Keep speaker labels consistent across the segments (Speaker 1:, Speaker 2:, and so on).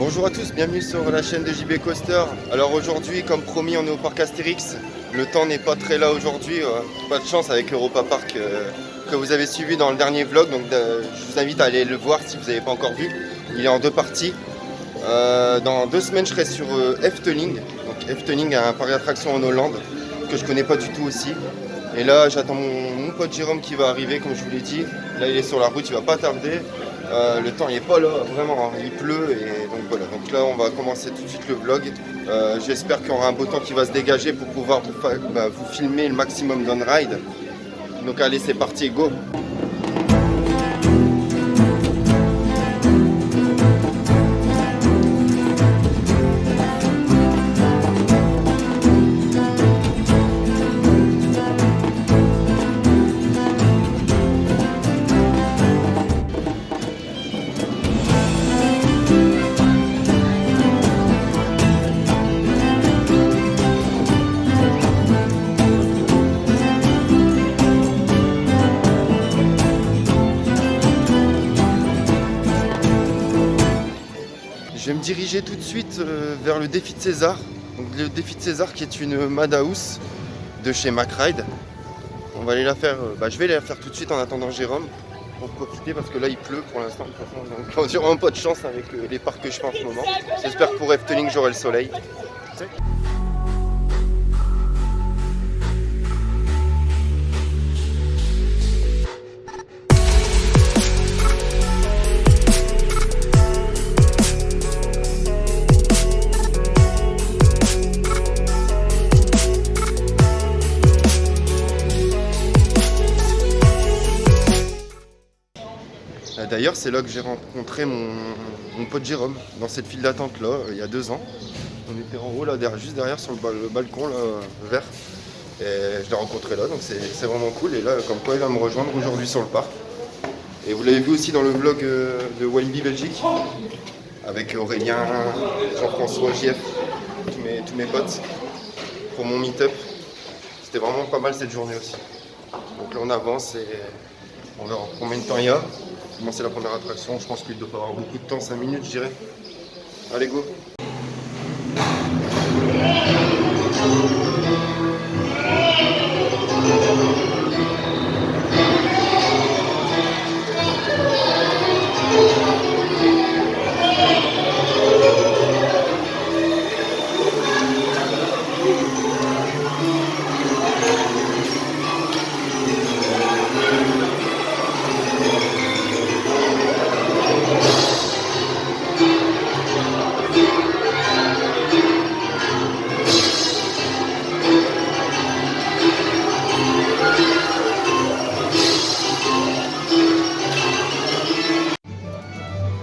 Speaker 1: Bonjour à tous, bienvenue sur la chaîne de JB Coaster. Alors aujourd'hui, comme promis, on est au parc Astérix. Le temps n'est pas très là aujourd'hui, pas de chance avec Europa Park que vous avez suivi dans le dernier vlog. Donc je vous invite à aller le voir si vous n'avez pas encore vu. Il est en deux parties. Dans 2 semaines, je serai sur Efteling. Donc Efteling, un parc d'attractions en Hollande que je connais pas du tout aussi. Et là, j'attends mon pote Jérôme qui va arriver, comme je vous l'ai dit. Là, il est sur la route, il va pas tarder. Le temps il est pas là, vraiment, hein. Il pleut et donc voilà. Donc là, on va commencer tout de suite le vlog. J'espère qu'il y aura un beau temps qui va se dégager pour pouvoir vous filmer le maximum d'on-ride. Donc allez, c'est parti, go! Je vais me diriger tout de suite vers le défi de César. Donc, le défi de César qui est une Madhouse de chez McRide. On va aller la faire, je vais la faire tout de suite en attendant Jérôme pour profiter parce que là il pleut pour l'instant. De toute façon, donc j'ai vraiment pas de chance avec les parcs que je fais en ce moment. J'espère que pour Efteling j'aurai le soleil. D'ailleurs, c'est là que j'ai rencontré mon pote Jérôme, dans cette file d'attente là, il y a 2 ans. On était en haut là, juste derrière sur le balcon là, vert. Et je l'ai rencontré là, donc c'est vraiment cool. Et là, comme quoi, il va me rejoindre aujourd'hui sur le parc. Et vous l'avez vu aussi dans le vlog de Walibi Belgique, avec Aurélien, Jean-François, JF, tous mes potes, pour mon meet-up. C'était vraiment pas mal cette journée aussi. Donc là, on avance et on verra combien de temps il y a. C'est la première attraction, je pense qu'il doit pas avoir beaucoup de temps, 5 minutes je dirais. Allez go!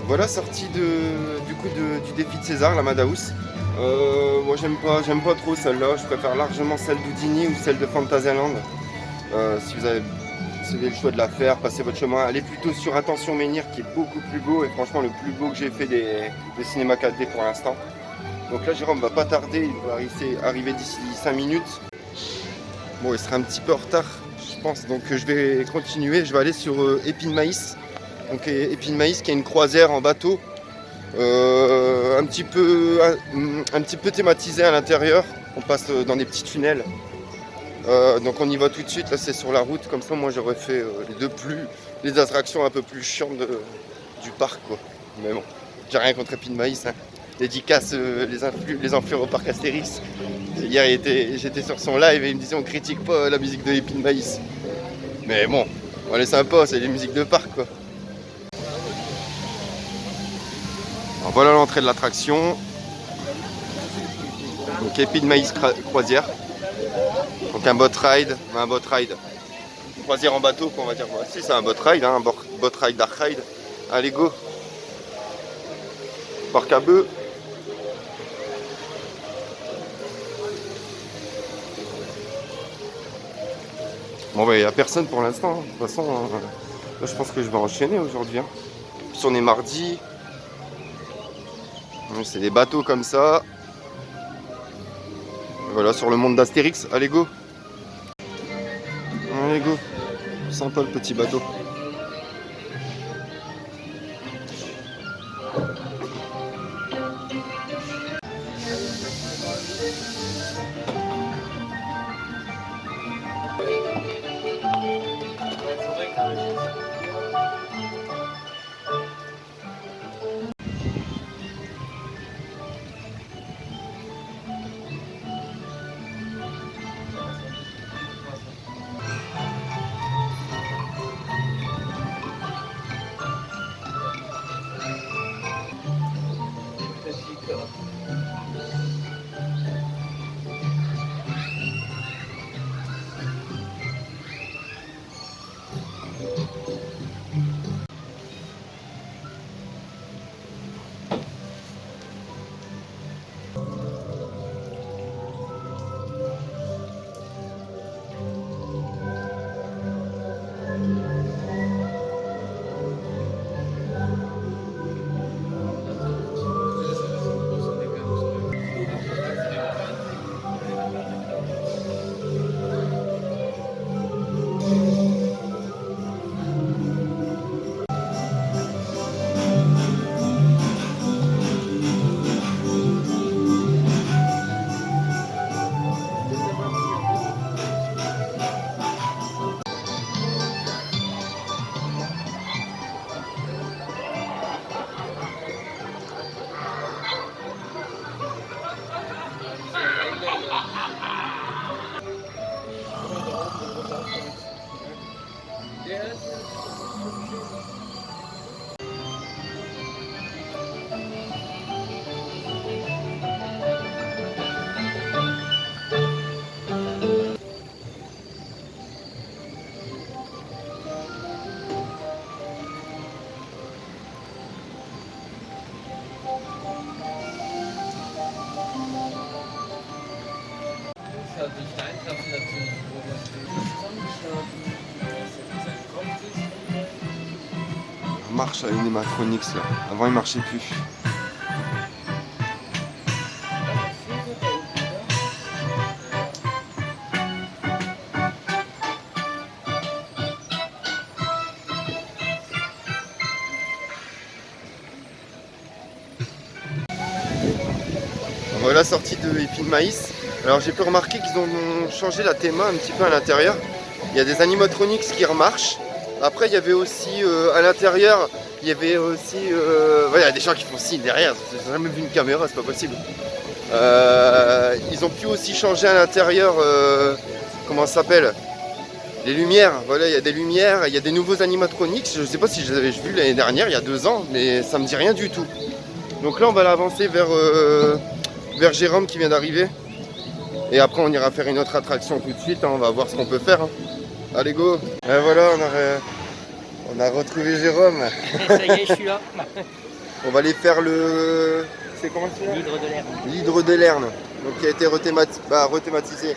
Speaker 1: Voilà, sortie du défi de César, la Madhouse. Moi j'aime pas trop celle-là, je préfère largement celle d'Houdini ou celle de Fantasyland. Si vous avez le choix de la faire, passez votre chemin, allez plutôt sur Attention Menhir qui est beaucoup plus beau et franchement le plus beau que j'ai fait des cinémas 4D pour l'instant. Donc là Jérôme va pas tarder, il va arriver d'ici 5 minutes. Bon, il sera un petit peu en retard je pense, donc je vais continuer, je vais aller sur Épine Maïs. Donc Épine Maïs qui est une croisière en bateau, un petit peu thématisée à l'intérieur. On passe dans des petits tunnels. Donc on y va tout de suite, là c'est sur la route, comme ça moi j'aurais fait les attractions un peu plus chiantes du parc quoi. Mais bon, j'ai rien contre Épine Maïs, hein. Dédicace les influres au parc Astérix. Hier j'étais sur son live et il me disait on critique pas la musique de Épine Maïs. Mais bon, elle est sympa, c'est les musiques de parc quoi. Alors voilà l'entrée de l'attraction. Donc Épine Maïs croisière. Donc un boat ride. Croisière en bateau quoi, on va dire. Ouais, si c'est un boat ride, hein, un boat ride, dark ride. Allez go. Parc à bœufs. Bon bah il n'y a personne pour l'instant. Hein. De toute façon, là je pense que je vais enchaîner aujourd'hui. Hein. Puis on est mardi. C'est des bateaux comme ça. Voilà, sur le monde d'Astérix. Allez, go! Allez, go! Sympa le petit bateau. Ça marche à Animatronics là. Avant il marchait plus. Voilà, sortie de Épis de Maïs. Alors j'ai pu remarquer qu'ils ont changé la théma un petit peu à l'intérieur. Il y a des animatronics qui remarchent. Après il y avait aussi à l'intérieur, il y avait aussi il y a des gens qui font signe derrière. J'ai jamais vu une caméra, c'est pas possible. Ils ont pu aussi changer à l'intérieur, comment ça s'appelle, les lumières. Voilà, il y a des lumières, il y a des nouveaux animatronics. Je sais pas si je les avais vus l'année dernière, il y a 2 ans, mais ça me dit rien du tout. Donc là on va avancer vers Jérôme qui vient d'arriver. Et après on ira faire une autre attraction tout de suite, hein. On va voir ce qu'on peut faire. Hein. Allez go. Et voilà, on a retrouvé Jérôme.
Speaker 2: Ça y est, je suis là.
Speaker 1: On va aller faire le... C'est comment c'est?
Speaker 2: L'hydre de Lerne.
Speaker 1: L'hydre de Lerne, donc qui a été rethématisé.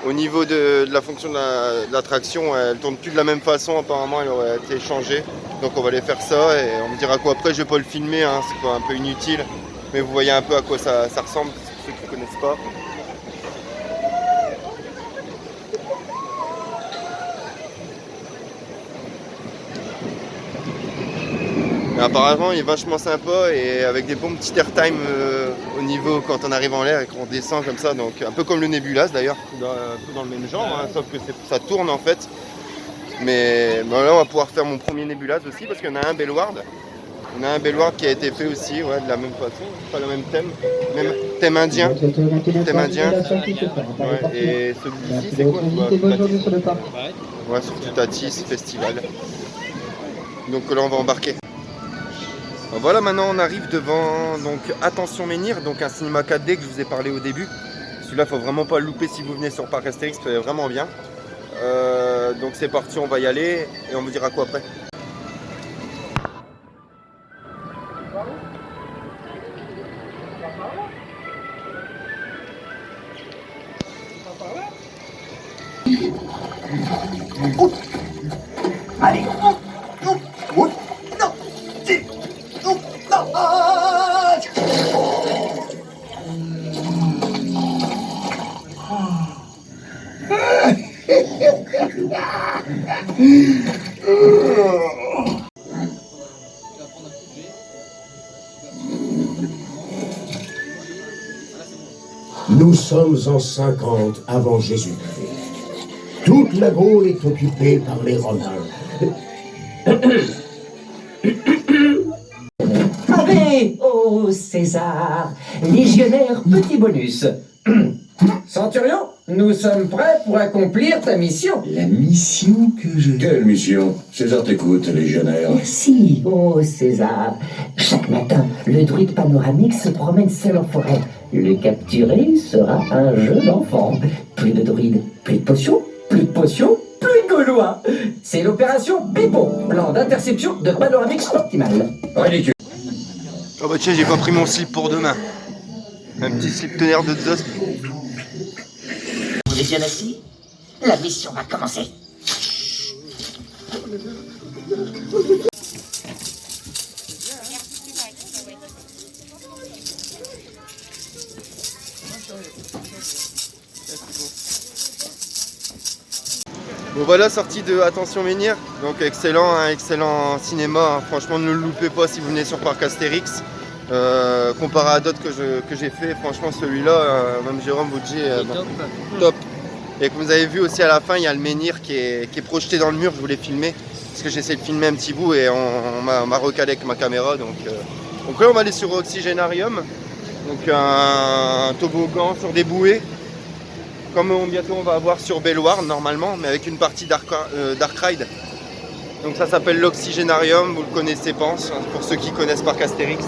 Speaker 1: Au niveau de la fonction de l'attraction, elle tourne plus de la même façon, apparemment elle aurait été changée. Donc on va aller faire ça et on me dira quoi après. Je vais pas le filmer, hein, c'est pas un peu inutile. Mais vous voyez un peu à quoi ça ressemble, ceux qui ne connaissent pas. Mais apparemment il est vachement sympa et avec des bons petits airtime au niveau quand on arrive en l'air et qu'on descend comme ça. Donc un peu comme le Nebulas d'ailleurs, un peu dans le même genre, hein, sauf que ça tourne en fait. Mais bon, là on va pouvoir faire mon premier Nebulas aussi parce qu'il y en a un Bellward. On a un Bellward qui a été fait aussi, ouais, de la même façon, pas le même thème, même thème indien. Thème indien. Ouais, et celui-ci, c'est quoi? Ouais, sur Toutatis Festival. Donc là, on va embarquer. Voilà, maintenant on arrive devant donc Attention Menhir, donc un cinéma 4D que je vous ai parlé au début. Celui-là, faut vraiment pas le louper si vous venez sur Parc Astérix, c'est vraiment bien. Donc c'est parti, on va y aller et on vous dira quoi après.
Speaker 3: Allez, non,
Speaker 4: Nous sommes en 50 avant Jésus-Christ. Toute la Gaule est occupée par les Romains.
Speaker 3: allez, oh César, légionnaire, petit bonus. Centurion, nous sommes prêts pour accomplir ta mission.
Speaker 4: La mission que je... Quelle mission? César t'écoute, légionnaire.
Speaker 3: Merci, oh César. Chaque matin, le druide panoramique se promène seul en forêt. Le capturer sera un jeu d'enfant. Plus de druides, plus de potions, plus de gaulois. C'est l'opération Bipo, plan d'interception de Panoramix optimal.
Speaker 4: Ridicule.
Speaker 1: Oh bah tiens, j'ai pas pris mon slip pour demain. Un petit slip tonnerre de Zeus.
Speaker 3: Vous êtes bien assis? La mission va commencer.
Speaker 1: Bon voilà, sortie de Attention Menhir, donc excellent, hein, excellent cinéma, hein. Franchement ne le loupez pas si vous venez sur Parc Astérix. Comparé à d'autres que j'ai fait, franchement celui-là, même Jérôme vous dit, top. Et comme vous avez vu aussi à la fin, il y a le menhir qui est projeté dans le mur, je voulais filmer, parce que j'essaie de filmer un petit bout et on m'a recalé avec ma caméra. Donc là on va aller sur Oxygénarium, donc un toboggan sur des bouées. Comme bientôt on va avoir sur Bellward normalement, mais avec une partie Dark Ride. Donc ça s'appelle l'Oxygénarium, vous le connaissez pense, pour ceux qui connaissent Parc Astérix.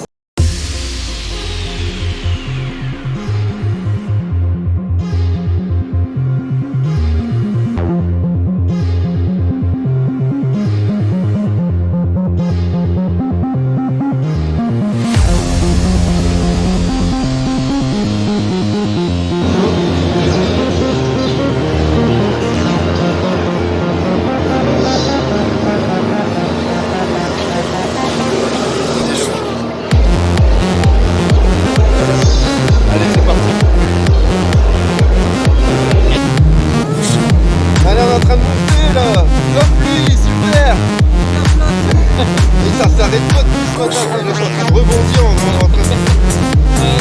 Speaker 1: arrête pas depuis ce matin. Là, je suis en train de rebondir en train de...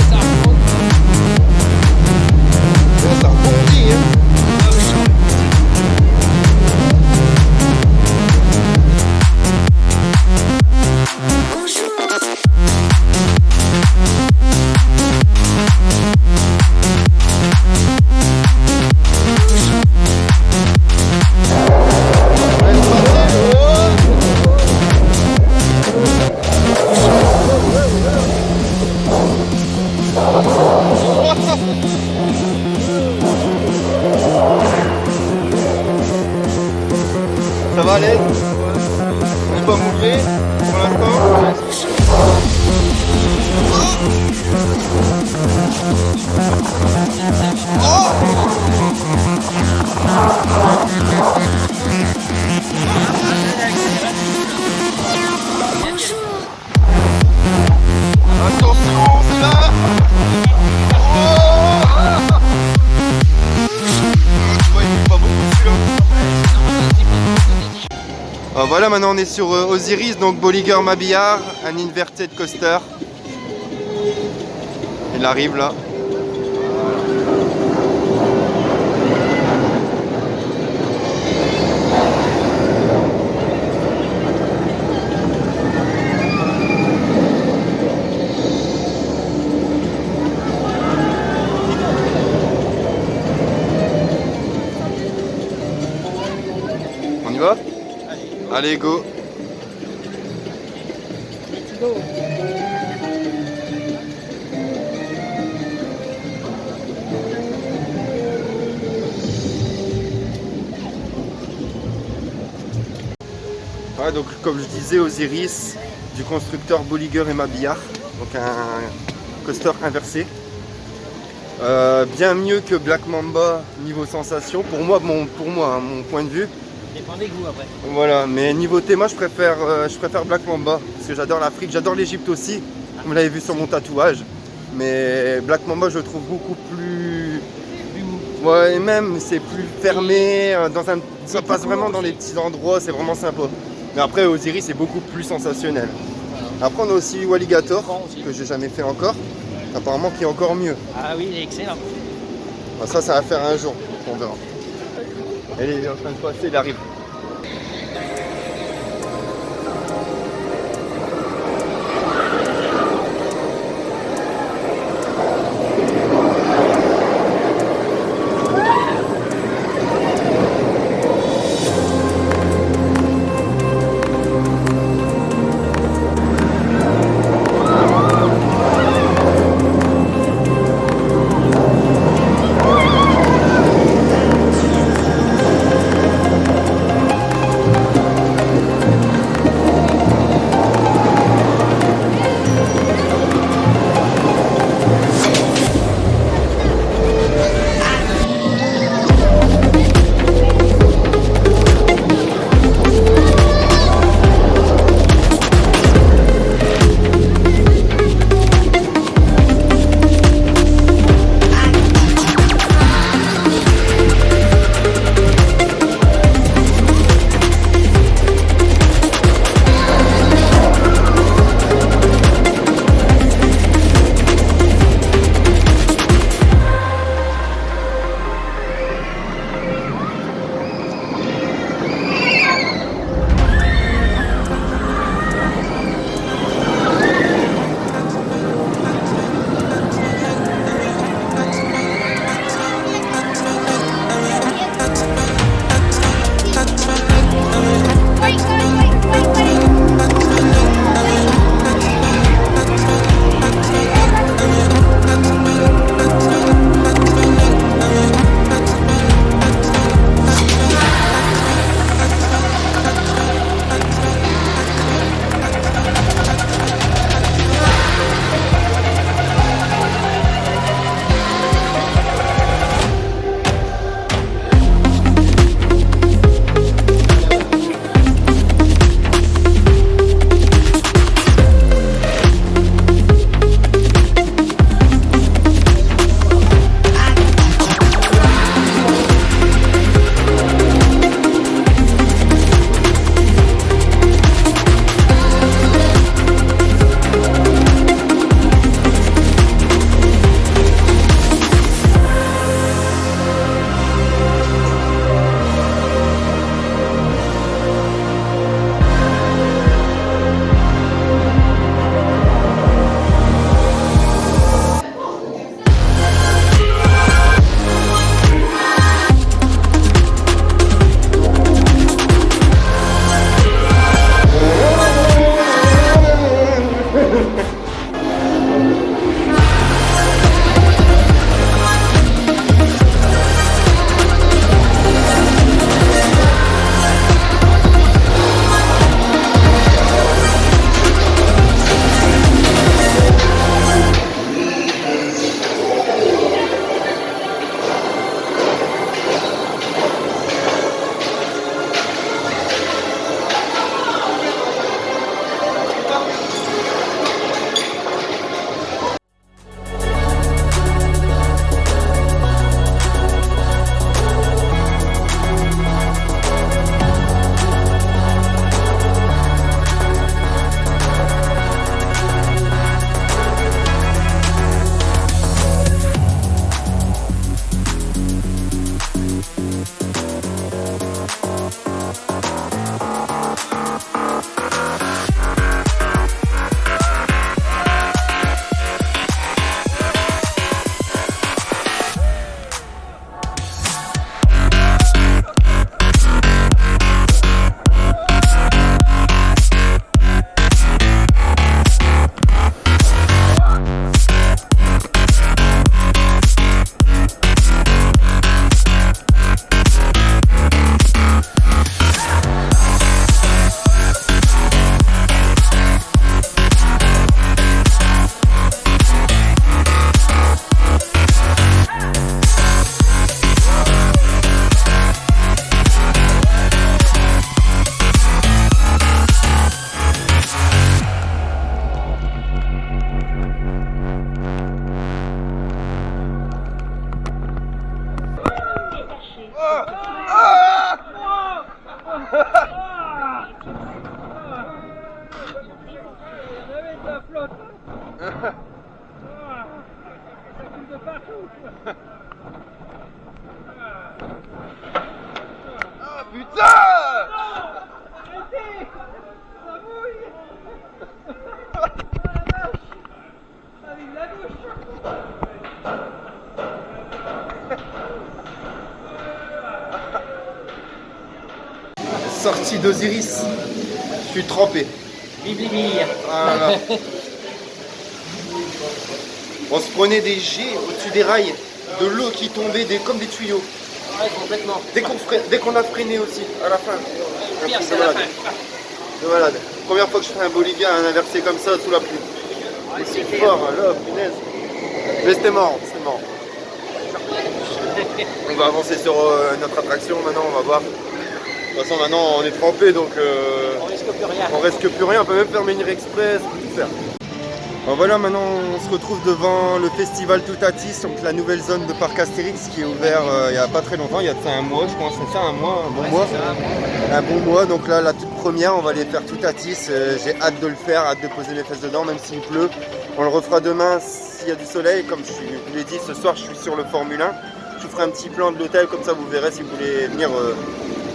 Speaker 2: Ça remonte.
Speaker 1: Là, ça rebondit, hein. Ça va aller? On n'est pas mouillé pour l'instant? Attention, c'est là! Oh! Tu vois, il ne pas beaucoup celui-là. Voilà, maintenant on est sur Osiris, donc Bolliger Mabillard, un inverted coaster. Il arrive là. On y va? Allez, go! Ouais, donc comme je disais, Osiris du constructeur Bolliger et Mabillard, donc un coaster inversé. Bien mieux que Black Mamba niveau sensation, pour moi, mon point de vue.
Speaker 2: Dépend des goûts après.
Speaker 1: Voilà, mais niveau théma, je préfère Black Mamba, parce que j'adore l'Afrique, j'adore l'Égypte aussi, comme vous l'avez vu sur mon tatouage. Mais Black Mamba, je le trouve beaucoup plus... Ouais, et même, c'est plus fermé, ça passe vraiment dans les petits endroits, c'est vraiment sympa. Mais après, Osiris, c'est beaucoup plus sensationnel. Après, on a aussi Walligator, que j'ai jamais fait encore, apparemment qui est encore mieux.
Speaker 2: Ah oui, il est excellent.
Speaker 1: Ça va faire un jour, on verra. Elle est en train de passer, il arrive. Ah putain! Sortie d'Osiris, je suis trempé.
Speaker 2: Biblibille.
Speaker 1: Ah là là. On se prenait des jets au-dessus des rails, de l'eau qui tombait comme des tuyaux.
Speaker 2: Ouais, complètement.
Speaker 1: Dès qu'on a freiné aussi, à la fin.
Speaker 2: Pire,
Speaker 1: Un truc
Speaker 2: c'est
Speaker 1: de
Speaker 2: la
Speaker 1: malade.
Speaker 2: fin.
Speaker 1: De malade. Première fois que je fais un bolivien à un inversé comme ça sous la pluie. Aussi fort, là, punaise. Mais c'était mort, c'est mort. On va avancer sur notre attraction maintenant, on va voir. De toute façon maintenant on est trempé donc
Speaker 2: On risque plus rien.
Speaker 1: on risque plus rien, on peut même faire Menhir Express, on peut tout faire. Bon, voilà, maintenant on se retrouve devant le festival Toutatis, donc la nouvelle zone de parc Astérix qui est ouvert il n'y a pas très longtemps, il y a de ça un mois je pense, c'est ça un mois, un bon
Speaker 2: Ouais,
Speaker 1: mois.
Speaker 2: c'est ça.
Speaker 1: Un bon mois, donc là la toute première on va aller faire Toutatis, j'ai hâte de le faire, hâte de poser mes fesses dedans même s'il pleut. On le refera demain s'il y a du soleil, comme je vous l'ai dit ce soir je suis sur le Formule 1. Je vous ferai un petit plan de l'hôtel, comme ça vous verrez si vous voulez venir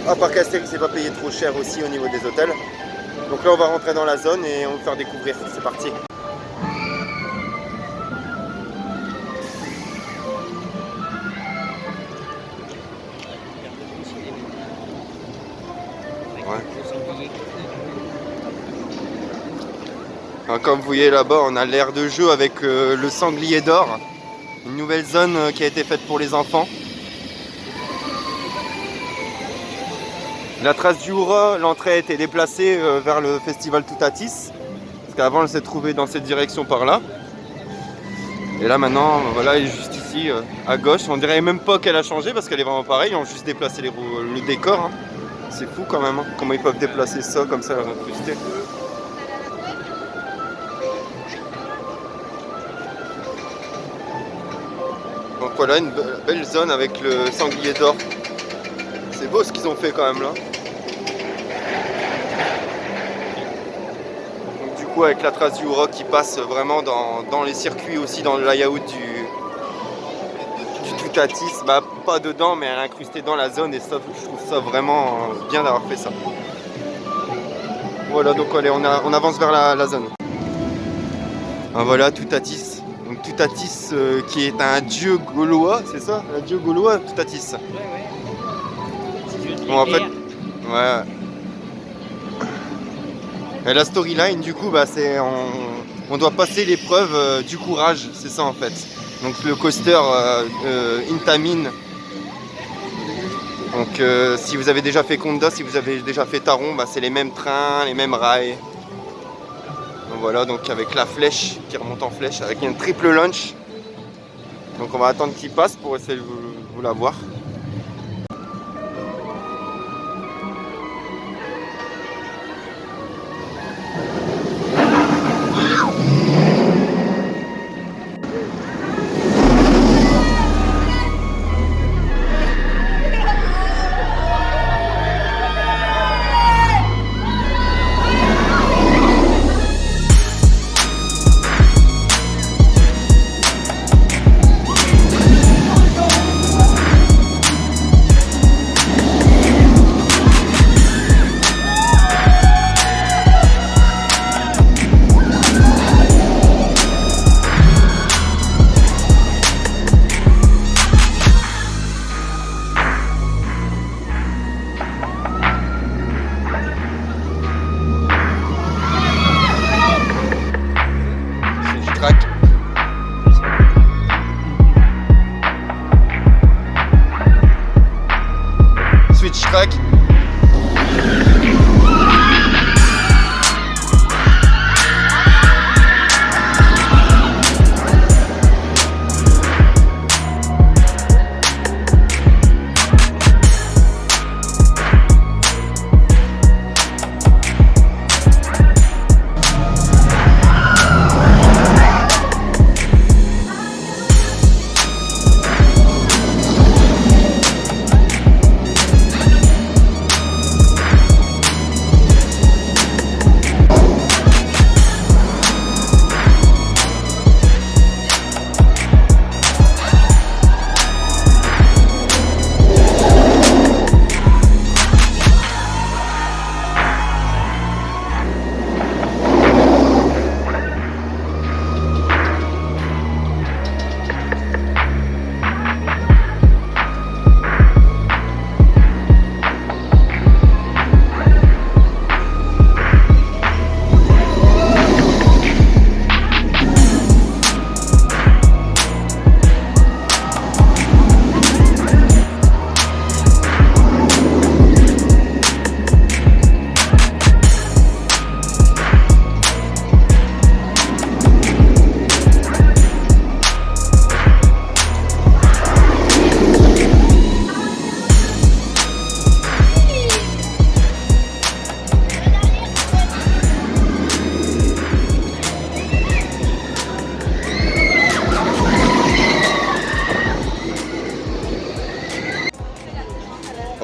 Speaker 1: à Parc Astérix, c'est pas payé trop cher aussi au niveau des hôtels. Donc là on va rentrer dans la zone et on va vous faire découvrir, c'est parti. Alors, comme vous voyez là-bas, on a l'aire de jeu avec le sanglier d'or, une nouvelle zone qui a été faite pour les enfants. La trace du Hura, l'entrée a été déplacée vers le festival Toutatis, parce qu'avant elle s'est trouvée dans cette direction par là. Et là maintenant, voilà, elle est juste ici, à gauche. On dirait même pas qu'elle a changé parce qu'elle est vraiment pareille, ils ont juste déplacé le décor. Hein. C'est fou quand même, hein, comment ils peuvent déplacer ça comme ça, incrusté. Donc voilà, une belle zone avec le sanglier d'or. C'est beau ce qu'ils ont fait quand même là. Donc du coup avec la trace du Hura qui passe vraiment dans les circuits aussi, dans le layout du Toutatis, bah pas dedans mais elle est incrustée dans la zone et ça je trouve ça vraiment bien d'avoir fait ça. Voilà donc allez on avance vers la zone. Ah, voilà Toutatis. Donc Toutatis qui est un dieu gaulois, c'est ça? Un dieu gaulois Toutatis. Bon en fait, ouais. Et la storyline du coup bah c'est on doit passer l'épreuve du courage, c'est ça en fait. Donc le coaster Intamin. Donc si vous avez déjà fait Conda, si vous avez déjà fait Taron, bah, c'est les mêmes trains, les mêmes rails. Donc voilà, donc avec la flèche qui remonte en flèche, avec un triple launch. Donc on va attendre qu'il passe pour essayer de vous la voir.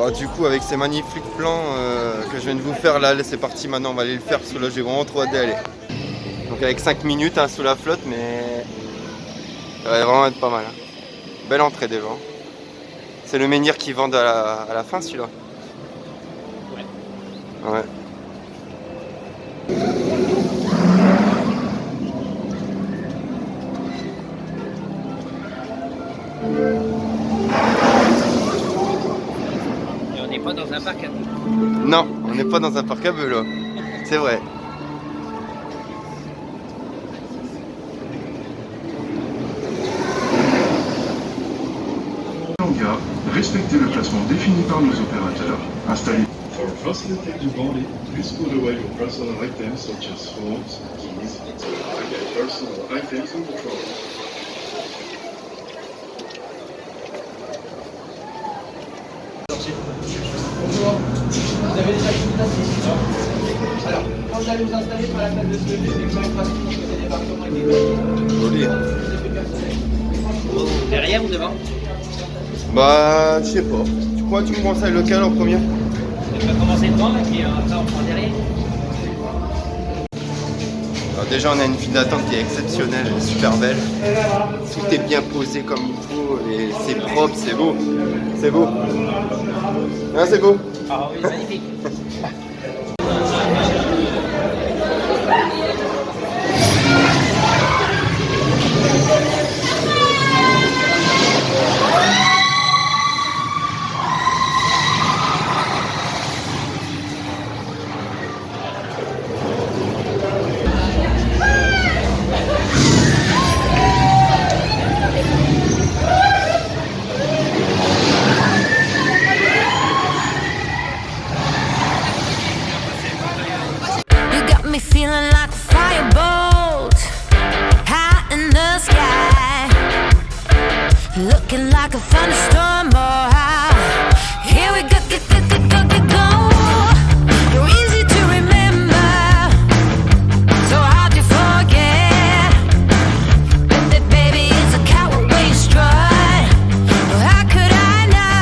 Speaker 1: Alors du coup avec ces magnifiques plans que je viens de vous faire là, c'est parti maintenant, on va aller le faire parce que là j'ai vraiment trop hâte d'y aller. Donc avec 5 minutes hein, sous la flotte, mais ça va vraiment être pas mal. Hein. Belle entrée déjà. C'est le menhir qu'ils vendent à la fin celui-là. Ouais.
Speaker 2: Et on n'est pas dans un parc à bœufs.
Speaker 1: Non, on n'est pas dans un parc à bœufs là. C'est vrai.
Speaker 5: Respectez le placement défini par nos opérateurs. Installez.
Speaker 6: For fasten to body, please put away your personal items such as phones, keys, and personal items in the trolley.
Speaker 2: Bonjour, vous avez déjà une place. Alors, quand vous allez vous installer sur la place de ce lieu, c'est quand pratique pour les débarquements avec des
Speaker 1: Joli.
Speaker 2: effets personnels. Derrière ou devant?
Speaker 1: Bah, je sais pas. Tu crois que tu me conseilles lequel en premier?
Speaker 2: On va commencer devant et puis après on prend derrière.
Speaker 1: Alors déjà on a une file d'attente qui est exceptionnelle, elle est super belle. Tout est bien posé comme il faut et c'est propre, c'est beau. C'est beau. Ah, c'est beau.
Speaker 2: Ah oui, magnifique.
Speaker 7: Feeling like a firebolt high in the sky, looking like a thunderstorm. Oh, here we go, go. You're easy to remember, so hard to forget. But that baby is a coward way strut. How could I not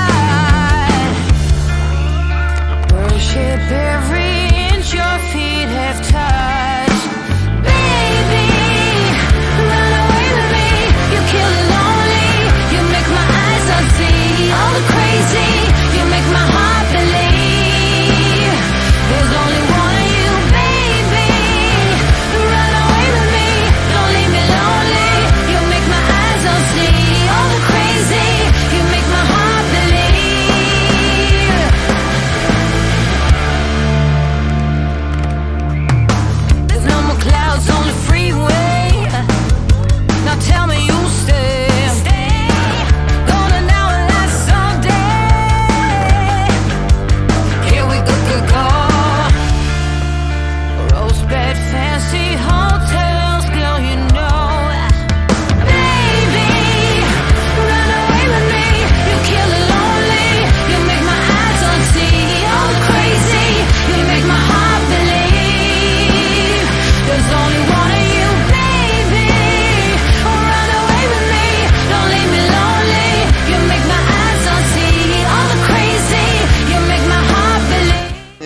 Speaker 7: worship every inch your feet have touched?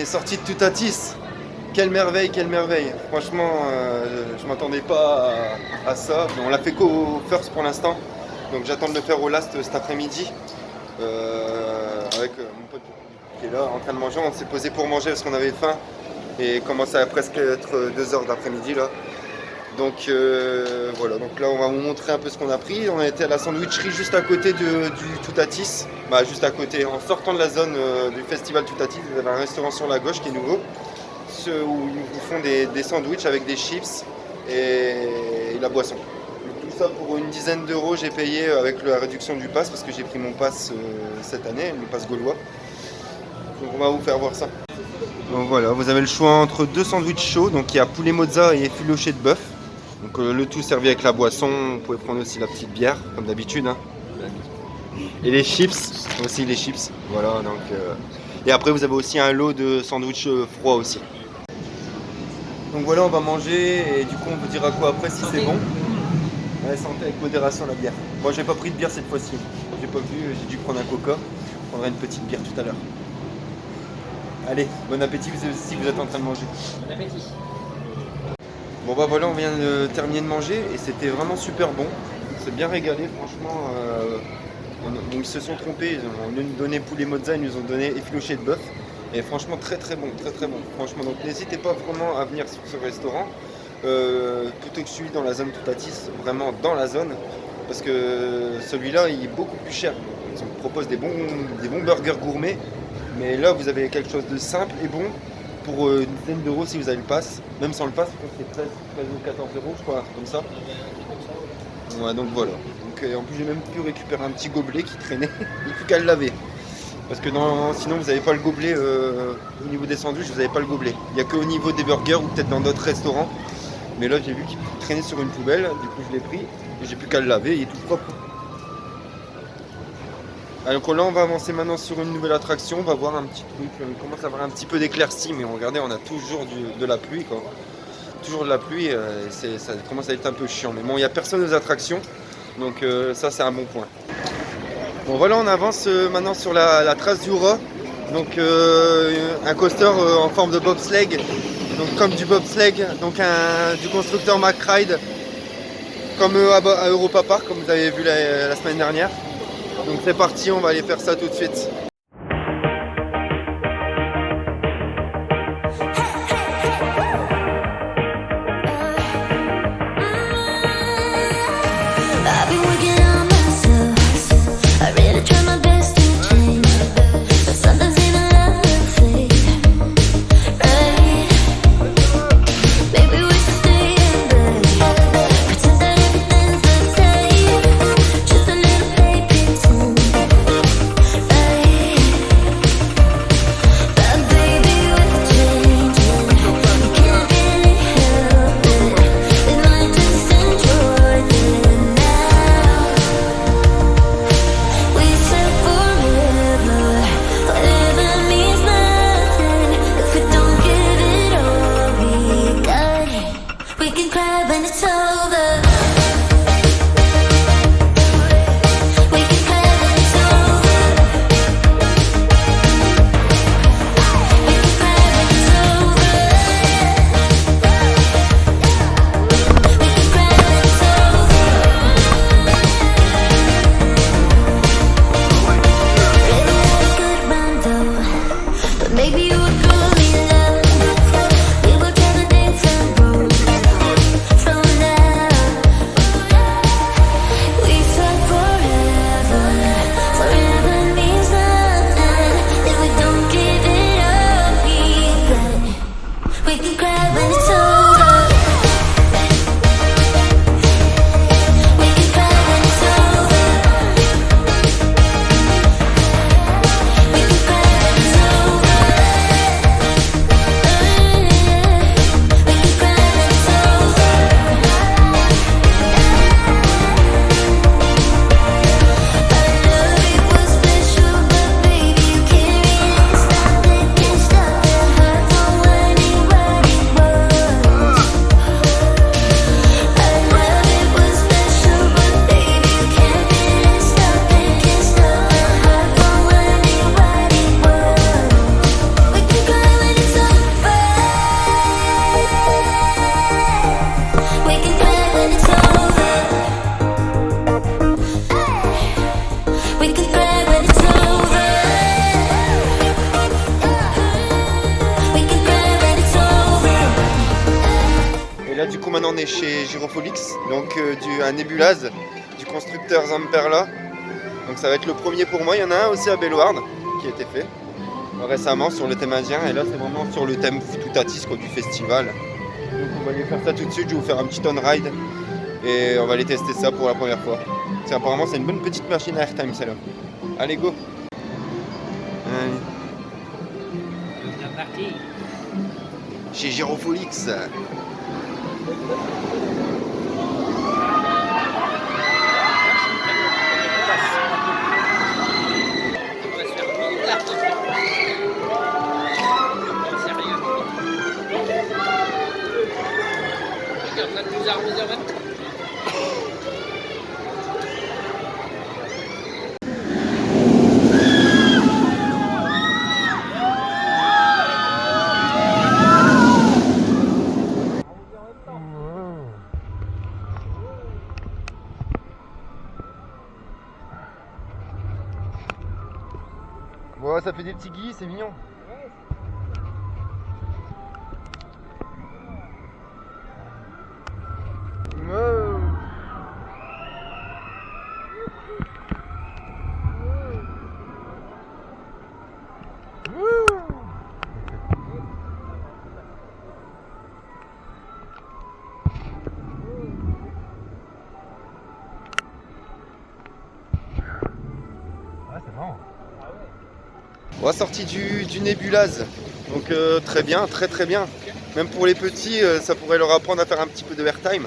Speaker 1: Sortie de Toutatis, quelle merveille, quelle merveille. Franchement, je m'attendais pas à ça. On l'a fait qu'au first pour l'instant, donc j'attends de le faire au last cet après-midi avec mon pote qui est là en train de manger. On s'est posé pour manger parce qu'on avait faim et commence à presque être 2h d'après-midi là. Donc voilà, donc là on va vous montrer un peu ce qu'on a pris. On a été à la sandwicherie juste à côté du Toutatis, bah juste à côté, en sortant de la zone du festival Toutatis. Vous avez un restaurant sur la gauche qui est nouveau, où ils vous font des sandwichs avec des chips et la boisson. Donc, tout ça pour une dizaine d'euros, j'ai payé avec la réduction du pass parce que j'ai pris mon pass cette année, mon pass gaulois. Donc on va vous faire voir ça. Donc voilà, vous avez le choix entre deux sandwichs chauds, donc il y a poulet mozza et filoché de bœuf. Donc le tout servi avec la boisson, vous pouvez prendre aussi la petite bière, comme d'habitude. Hein. Et les chips, aussi les chips. Voilà, donc, et après vous avez aussi un lot de sandwichs froids aussi. Donc voilà, on va manger et du coup on vous dira quoi après si c'est bon. Ouais, santé avec modération la bière. Moi j'ai pas pris de bière cette fois-ci. J'ai pas vu, j'ai dû prendre un coca. Je prendrai une petite bière tout à l'heure. Allez, bon appétit si vous êtes en train de manger.
Speaker 2: Bon appétit.
Speaker 1: Bon bah voilà, on vient de terminer de manger et c'était vraiment super bon. On s'est bien régalé, franchement. Donc ils se sont trompés, ils ont donné poulet mozza, ils nous ont donné effiloché de bœuf. Et franchement très bon, très bon. Franchement, donc n'hésitez pas vraiment à venir sur ce restaurant. Plutôt que celui dans la zone Toutatis, vraiment dans la zone. Parce que celui-là il est beaucoup plus cher. Ils proposent des bons burgers gourmets. Mais là vous avez quelque chose de simple et bon. Pour une dizaine d'euros si vous avez le pass. Même sans le pass, je crois que c'est 13 ou 14 euros, je crois, un truc comme ça. Ouais, donc voilà. Donc, en plus, j'ai même pu récupérer un petit gobelet qui traînait. Il n'y a plus qu'à le laver. Parce que sinon, vous n'avez pas le gobelet au niveau des sandwichs, vous n'avez pas le gobelet. Il n'y a qu'au niveau des burgers ou peut-être dans d'autres restaurants. Mais là, j'ai vu qu'il traînait sur une poubelle. Du coup, je l'ai pris. Et j'ai plus qu'à le laver. Il est tout propre. Alors là, on va avancer maintenant sur une nouvelle attraction. On va voir un petit truc. On commence à avoir un petit peu d'éclaircie, mais regardez, on a toujours de la pluie, quoi. Toujours de la pluie. Ça commence à être un peu chiant. Mais bon, il n'y a personne aux attractions, donc ça, c'est un bon point. Bon, voilà, on avance maintenant sur la trace du rat. Donc, un coaster en forme de bobsleigh. Donc, comme du bobsleigh, donc du constructeur McRide, comme à Europa Park, comme vous avez vu la semaine dernière. Donc c'est parti, on va aller faire ça tout de suite. Maintenant on est chez Gyrofolix, donc un Nebulaz du constructeur Zamperla. Donc ça va être le premier pour moi. Il y en a un aussi à Bellouard qui a été fait récemment sur le thème indien, et là c'est vraiment sur le thème Toutatis du festival. Donc on va aller faire ça tout de suite. Je vais vous faire un petit on-ride et on va aller tester ça pour la première fois. Apparemment c'est une bonne petite machine à airtime celle-là. Allez go. Allez. Chez Gyrofolix. Ouais, ça fait des petits guillis, c'est mignon. Wow. Ouais, sortie du Nébulaz, donc très bien, très bien. Même pour les petits, ça pourrait leur apprendre à faire un petit peu de airtime.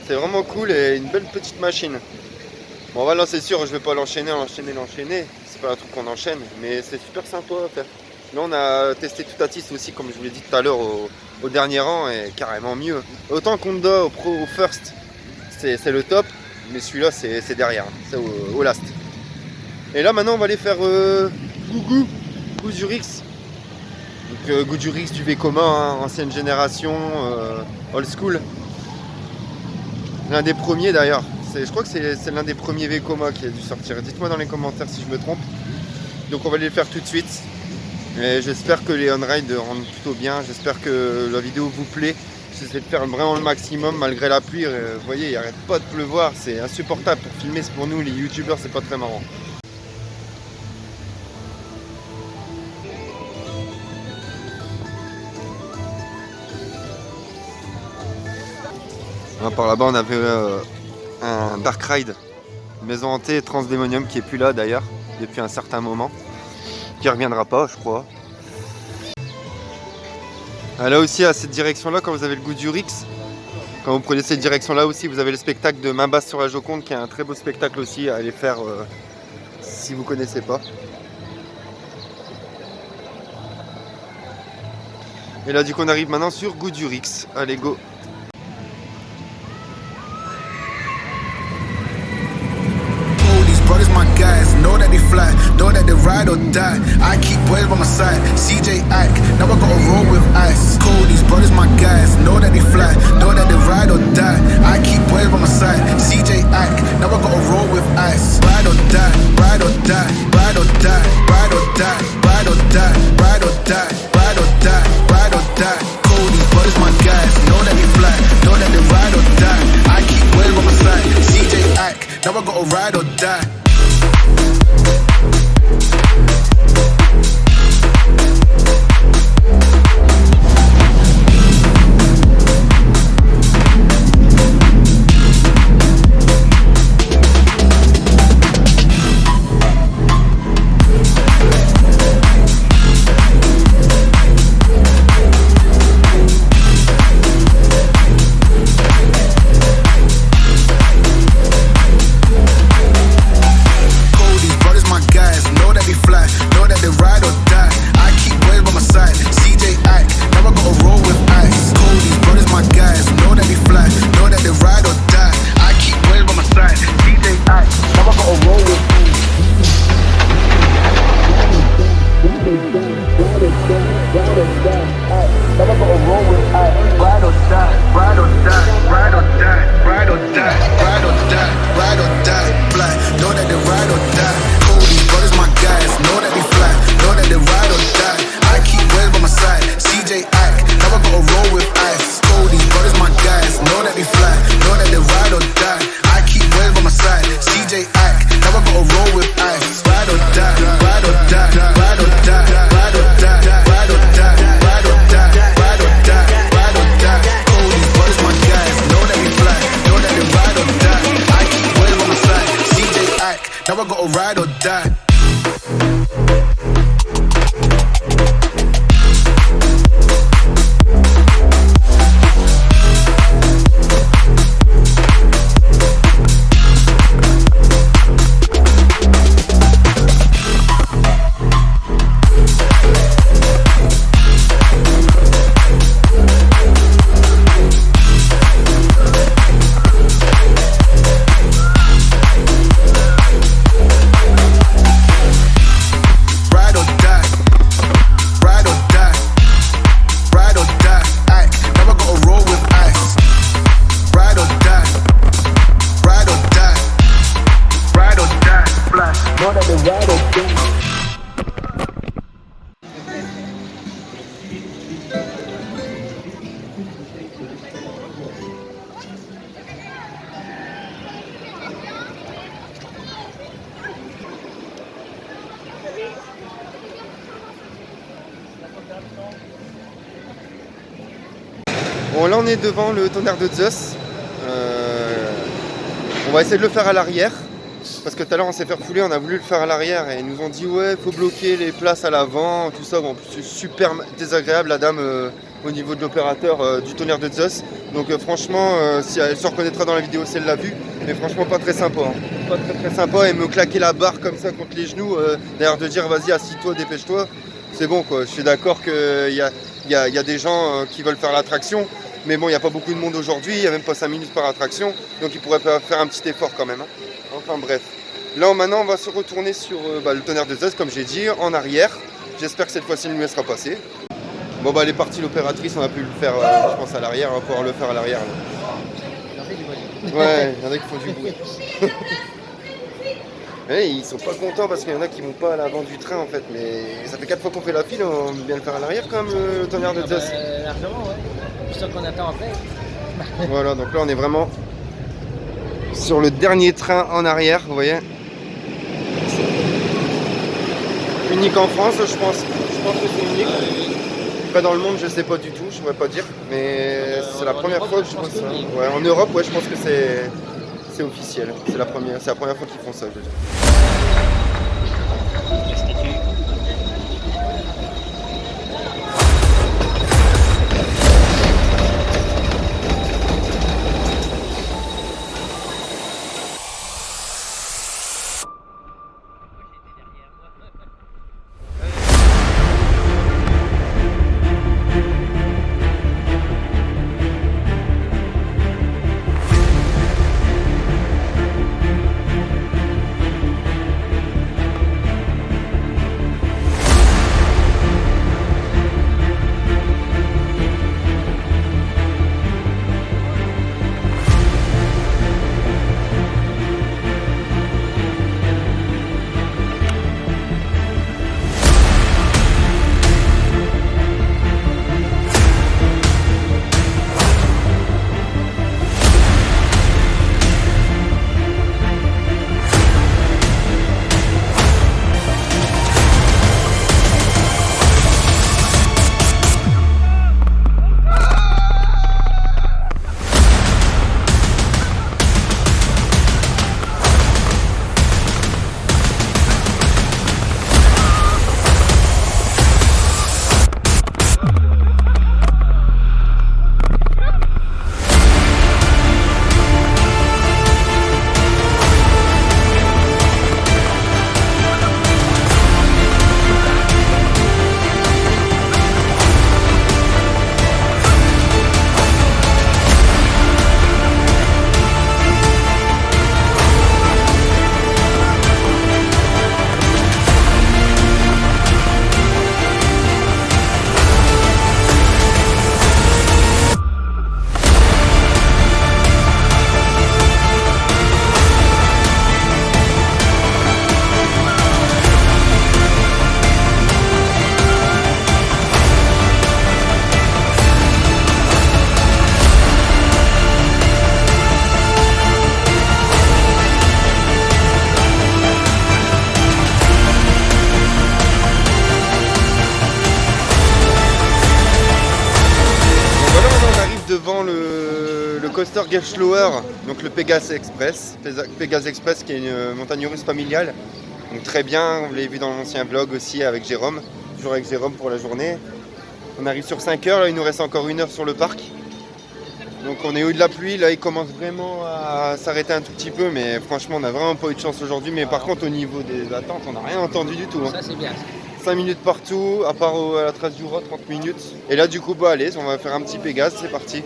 Speaker 1: C'est vraiment cool et une belle petite machine. Bon voilà, c'est sûr, je vais pas l'enchaîner, c'est pas un truc qu'on enchaîne, mais c'est super sympa à faire. Là on a testé Toutatis aussi, comme je vous l'ai dit tout à l'heure, au dernier rang, et carrément mieux. Autant qu'Honda au Pro, au First, c'est le top, mais celui-là c'est derrière, c'est au last. Et là maintenant on va aller faire Goudurix. Donc Goudurix du Vekoma, hein, ancienne génération, old school. L'un des premiers d'ailleurs. Je crois que c'est l'un des premiers Vekoma qui a dû sortir. Dites-moi dans les commentaires si je me trompe. Donc on va aller le faire tout de suite. Et j'espère que les on-ride rendent plutôt bien. J'espère que la vidéo vous plaît. J'essaie de faire vraiment le maximum malgré la pluie. Vous voyez, il n'arrête pas de pleuvoir. C'est insupportable pour filmer. C'est pour nous les youtubeurs, c'est pas très marrant. Par là-bas, on avait un Dark Ride, une maison hantée Transdémonium qui est plus là d'ailleurs depuis un certain moment, qui reviendra pas, je crois. Là aussi, à cette direction-là, quand vous avez le Goudurix, quand vous prenez cette direction-là aussi, vous avez le spectacle de Main basse sur la Joconde, qui est un très beau spectacle aussi à aller faire si vous connaissez pas. Et là, du coup, on arrive maintenant sur Goudurix. Allez, go!
Speaker 8: Brothers, my guys, know that they fly, know that they ride or die. I keep boys by my side, CJ Ike, now I gotta roll with ice. Cody's brothers, my guys, know that they fly, know that they ride or die. I keep boys by my side, CJ Ike, now I gotta roll with ice. Ride or die, ride or die, ride or die, ride or die, ride or die, ride or die, ride or die, ride or die. Cody's brothers, my guys, know that they fly, know that they ride or die. I keep boys by my side, CJ Ike, now I gotta ride or die.
Speaker 1: Bon, là on est devant le tonnerre de Zeus. On va essayer de le faire à l'arrière. Parce que tout à l'heure on s'est fait refouler, on a voulu le faire à l'arrière et ils nous ont dit ouais faut bloquer les places à l'avant, tout ça. Bon, c'est super désagréable la dame au niveau de l'opérateur du tonnerre de Zeus. Donc franchement, si elle se reconnaîtra dans la vidéo si elle l'a vu, mais franchement pas très sympa. Hein. Pas très sympa et me claquer la barre comme ça contre les genoux, d'ailleurs de dire vas-y assis-toi, dépêche-toi, c'est bon quoi. Je suis d'accord qu'il y a des gens qui veulent faire l'attraction. Mais bon, il n'y a pas beaucoup de monde aujourd'hui, il n'y a même pas 5 minutes par attraction, donc ils pourraient faire un petit effort quand même. Hein. Enfin bref. Là maintenant on va se retourner sur le tonnerre de Zeus comme j'ai dit, en arrière. J'espère que cette fois-ci il nous laissera passer. Bon bah elle est partie l'opératrice, on a pu le faire je pense à l'arrière, on va pouvoir le faire à l'arrière. Ouais, il y en a qui font du bruit. Et ils sont pas contents parce qu'il y en a qui vont pas à l'avant du train en fait, mais ça fait 4 fois qu'on fait la file, on veut bien le faire à l'arrière quand même le tonnerre de Zeus.
Speaker 9: Largement, ouais. C'est sûr qu'on attend après.
Speaker 1: Voilà, donc là on est vraiment sur le dernier train en arrière, vous voyez. Unique en France, je pense. Je pense que c'est unique. Pas dans le monde, je sais pas du tout, je pourrais pas dire. Mais c'est la première fois que je vois ça. Ouais, en Europe, ouais, je pense que c'est officiel. C'est la première fois qu'ils font ça, je veux dire. Devant le coaster Gerstlauer, donc le Pegasus Express. Pegasus Express qui est une montagne russe familiale. Donc très bien, vous l'avez vu dans l'ancien vlog aussi avec Jérôme, toujours avec Jérôme pour la journée. On arrive sur 5 heures, là il nous reste encore 1 heure sur le parc. Donc on est au de la pluie, là il commence vraiment à s'arrêter un tout petit peu, mais franchement on n'a vraiment pas eu de chance aujourd'hui. Mais par contre au niveau des attentes, on n'a rien entendu du tout. Hein.
Speaker 9: Ça c'est bien.
Speaker 1: 5 minutes partout, à part à la trace du roi, 30 minutes. Et là du coup, bah allez, on va faire un petit Pégase, c'est parti.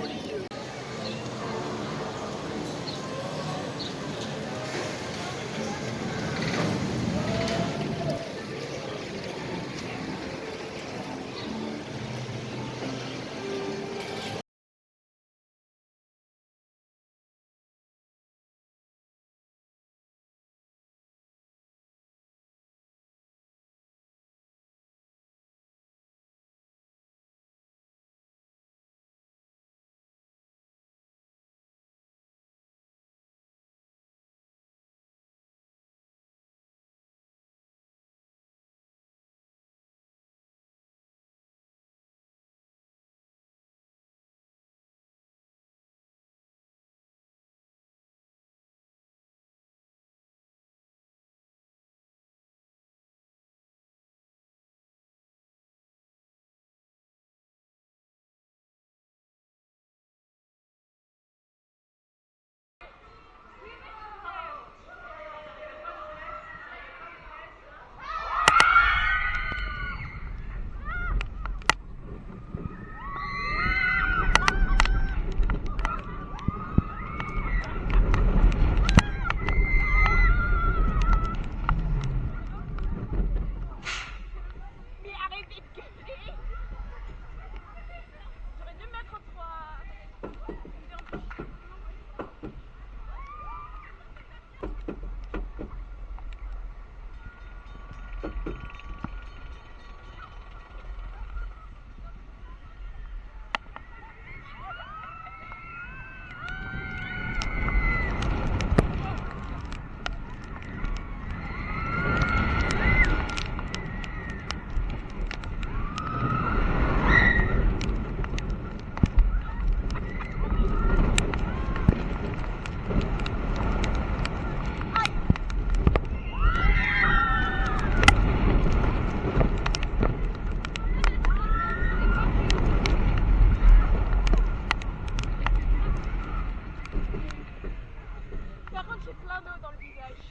Speaker 10: J'ai plein d'eau dans le visage.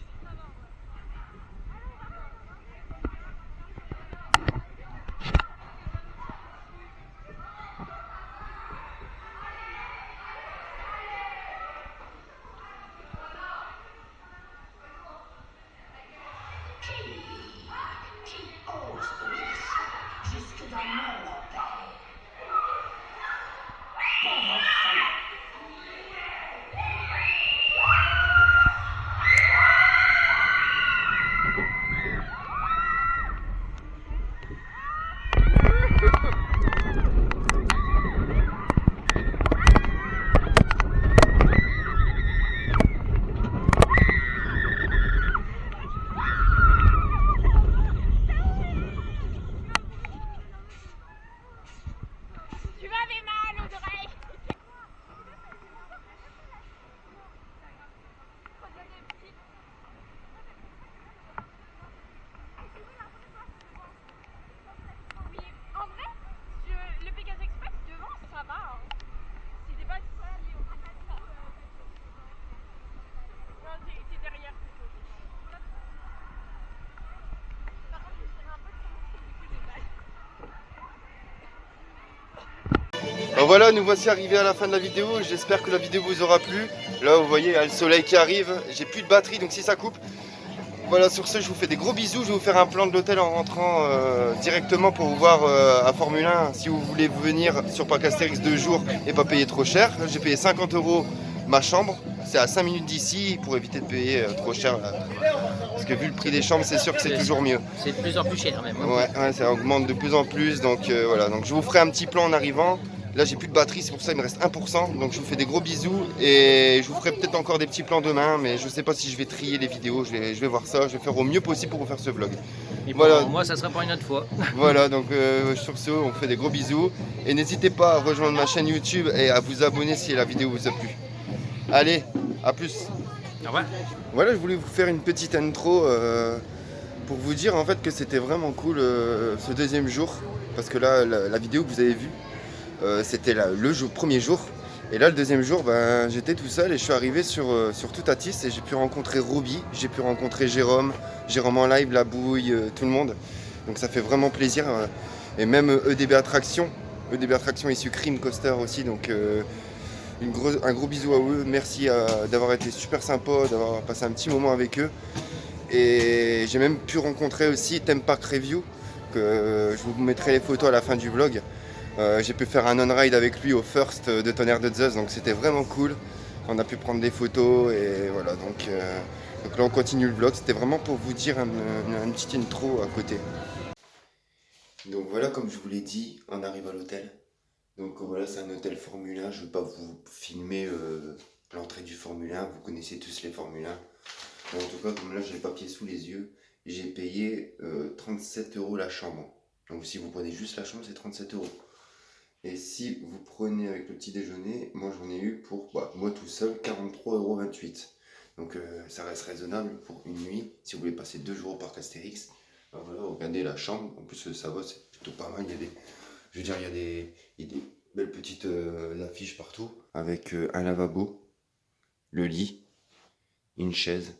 Speaker 10: Tu m'avais mal aux oreilles. Oui, en vrai, le Pegasus Express devant, ça va. Hein. C'était pas ça, Léo. Non, c'est derrière plutôt. Par contre, je me tirais un peu trop mon du coup, j'ai mal.
Speaker 1: Voilà, nous voici arrivés à la fin de la vidéo. J'espère que la vidéo vous aura plu. Là, vous voyez, il y a le soleil qui arrive. J'ai plus de batterie, donc si ça coupe. Voilà, sur ce, je vous fais des gros bisous. Je vais vous faire un plan de l'hôtel en rentrant directement pour vous voir à Formule 1. Si vous voulez venir sur Parc Astérix 2 jours et pas payer trop cher. J'ai payé 50 € ma chambre. C'est à 5 minutes d'ici pour éviter de payer trop cher. Là. Parce que vu le prix des chambres, c'est sûr que c'est toujours mieux.
Speaker 9: C'est de plus en plus cher même.
Speaker 1: Ouais, ça augmente de plus en plus. Donc voilà, donc je vous ferai un petit plan en arrivant. Là, j'ai plus de batterie, c'est pour ça qu'il me reste 1%. Donc je vous fais des gros bisous et je vous ferai peut-être encore des petits plans demain. Mais je sais pas si je vais trier les vidéos. Je vais voir ça. Je vais faire au mieux possible pour vous faire ce vlog.
Speaker 9: Et
Speaker 1: voilà.
Speaker 9: Moi, ça sera pour une autre fois.
Speaker 1: Voilà, donc sur ce, on fait des gros bisous. Et n'hésitez pas à rejoindre ma chaîne YouTube et à vous abonner si la vidéo vous a plu. Allez, à plus.
Speaker 9: Au revoir.
Speaker 1: Voilà, je voulais vous faire une petite intro pour vous dire en fait que c'était vraiment cool ce deuxième jour. Parce que là, la vidéo que vous avez vue, c'était le premier jour. Et là, le deuxième jour, ben, j'étais tout seul et je suis arrivé sur Toutatis et j'ai pu rencontrer Roby, j'ai pu rencontrer Jérôme en live, La Bouille, tout le monde. Donc ça fait vraiment plaisir. Et même EDB Attraction issu Cream Coaster aussi. Donc un gros bisou à eux. Merci d'avoir été super sympa, d'avoir passé un petit moment avec eux. Et j'ai même pu rencontrer aussi Theme Park Review, que je vous mettrai les photos à la fin du vlog. J'ai pu faire un on-ride avec lui au First de Tonnerre de Zeus, donc c'était vraiment cool. On a pu prendre des photos et voilà, donc là on continue le vlog. C'était vraiment pour vous dire une petite intro à côté. Donc voilà, comme je vous l'ai dit, on arrive à l'hôtel. Donc voilà, c'est un hôtel Formule 1, je ne vais pas vous filmer l'entrée du Formule 1, vous connaissez tous les Formule 1. En tout cas, comme là j'ai le papier sous les yeux, j'ai payé 37 € la chambre. Donc si vous prenez juste la chambre, c'est 37 €. Et si vous prenez avec le petit déjeuner, moi j'en ai eu pour, moi tout seul, 43,28 €. Donc ça reste raisonnable pour une nuit. Si vous voulez passer 2 jours au Parc Astérix, voilà, regardez la chambre. En plus ça va, c'est plutôt pas mal. Il y a des belles petites affiches partout. Avec un lavabo, le lit, une chaise,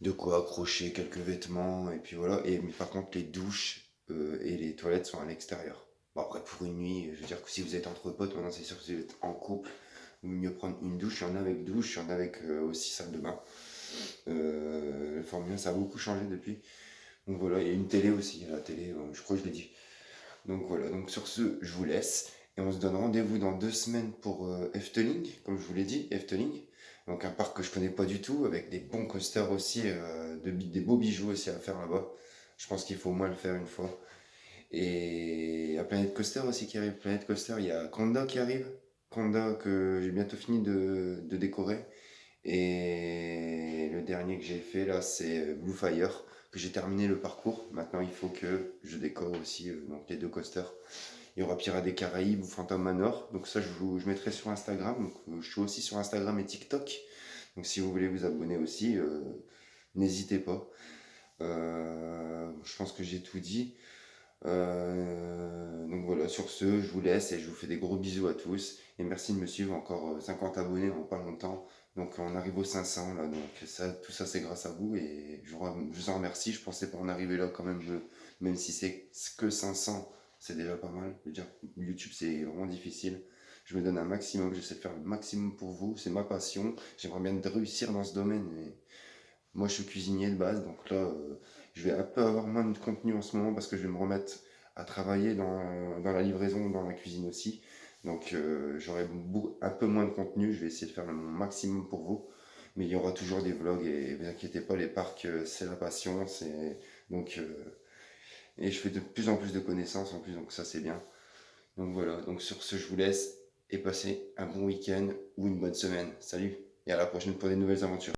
Speaker 1: de quoi accrocher quelques vêtements. Et puis voilà. Mais par contre les douches et les toilettes sont à l'extérieur. Bon, après, pour une nuit, je veux dire que si vous êtes entre potes, maintenant c'est sûr que si vous êtes en couple, il vaut mieux prendre une douche. Il y en a avec douche, il y en a avec aussi salle de bain. Le Formule 1, ça a beaucoup changé depuis. Donc voilà, il y a une télé aussi, il y a la télé, je crois que je l'ai dit. Donc voilà, donc sur ce, je vous laisse. Et on se donne rendez-vous dans 2 semaines pour Efteling, comme je vous l'ai dit, Efteling. Donc un parc que je connais pas du tout, avec des bons coasters aussi, des beaux bijoux aussi à faire là-bas. Je pense qu'il faut au moins le faire une fois. Et il y a Planet Coaster aussi qui arrive. Planet Coaster, il y a Conda qui arrive. Conda que j'ai bientôt fini de décorer. Et le dernier que j'ai fait là, c'est Blue Fire, que j'ai terminé le parcours. Maintenant, il faut que je décore aussi donc les 2 coasters. Il y aura Pirates des Caraïbes ou Phantom Manor. Donc ça, je mettrai sur Instagram. Donc, je suis aussi sur Instagram et TikTok. Donc si vous voulez vous abonner aussi, n'hésitez pas. Je pense que j'ai tout dit. Donc voilà, sur ce, je vous laisse et je vous fais des gros bisous à tous. Et merci de me suivre, encore 50 abonnés en pas longtemps. Donc on arrive aux 500 là, donc ça, tout ça c'est grâce à vous et je vous en remercie. Je pensais pas en arriver là quand même, même si c'est que 500, c'est déjà pas mal. Je veux dire, YouTube c'est vraiment difficile. Je me donne un maximum, j'essaie de faire le maximum pour vous, c'est ma passion. J'aimerais bien réussir dans ce domaine. Et moi je suis cuisinier de base, donc là je vais un peu avoir moins de contenu en ce moment parce que je vais me remettre à travailler dans la livraison, dans la cuisine aussi. Donc j'aurai un peu moins de contenu, je vais essayer de faire mon maximum pour vous. Mais il y aura toujours des vlogs et ne vous inquiétez pas, les parcs c'est la passion. Donc, et je fais de plus en plus de connaissances en plus, donc ça c'est bien. Donc voilà, donc sur ce je vous laisse et passez un bon week-end ou une bonne semaine. Salut et à la prochaine pour des nouvelles aventures.